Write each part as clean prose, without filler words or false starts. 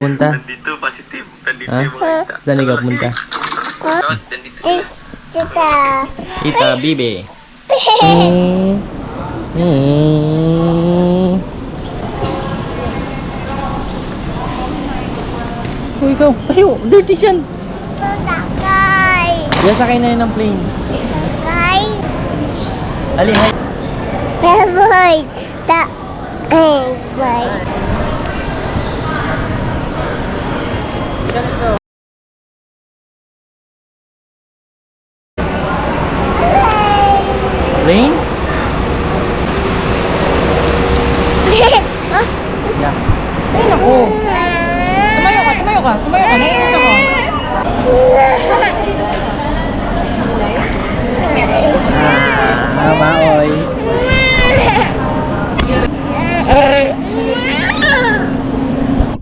Punta? Nandito, positive. Nandito Ha? yung mga isda. Saan ikaw punta? Nandito sila. Tita. Ita, bibe. Oh, ikaw, tayo. Dirty siyan. Takay. Yan, sakay na yun ng plane. Takay. Ali, hi. Boy. Boy. Plane? Oh. Yeah. Ay, naku. Tumayo ka, tumayo ka. Tumayo ka, naiinis ako. Maoy.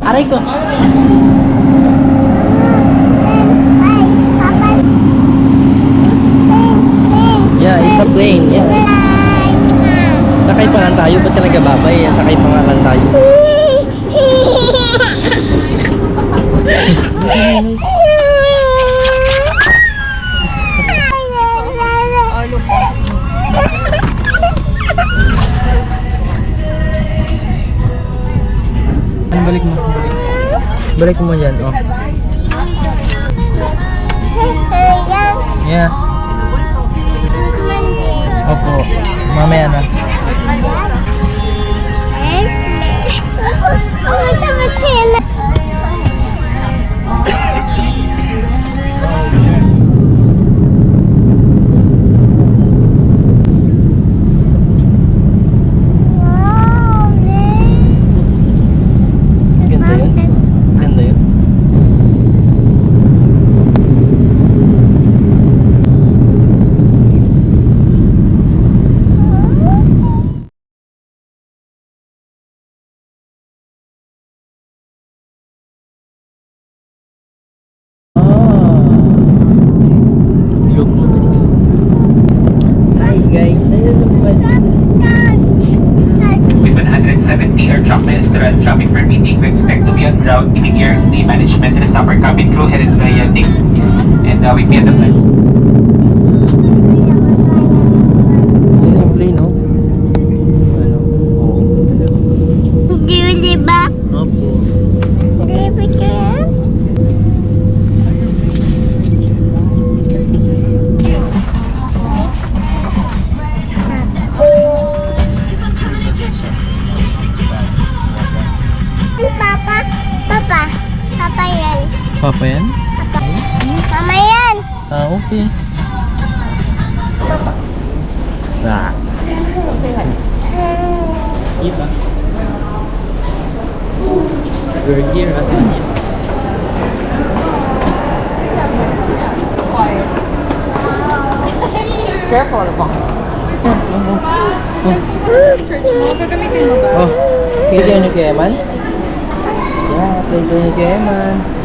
Aray ko. Yeah, it's a plane. Yeah. Sakay pa lang tayo. Ba't ka nagababay? Sakay pa nga lang tayo. Oh, look. Balik mo. Balik mo yan. Oh. Yeah. Opo. Mamaya na. Ganda yun. Ganda yun. Look mo. Hi guys. Ayun naman. 170 air traffic restaurant traffic permitting. We expect to be on ground meeting here the management and the staff our cabin crew headed by Nick. And we be at the flight. Yan yung plane, no? Ano? Oo. Di ba? Opo. Di ba kaya? Papa, Papa, Papa yan. Papa yan? Mama yan. Ah, okay. Ah. Iba. We're here at Manila. Quiet. Careful, bang. Church mo, gagamitin mo ba? Oh, play kayo ni Kuya Eman? Yeah, play kayo ni Kuya Eman.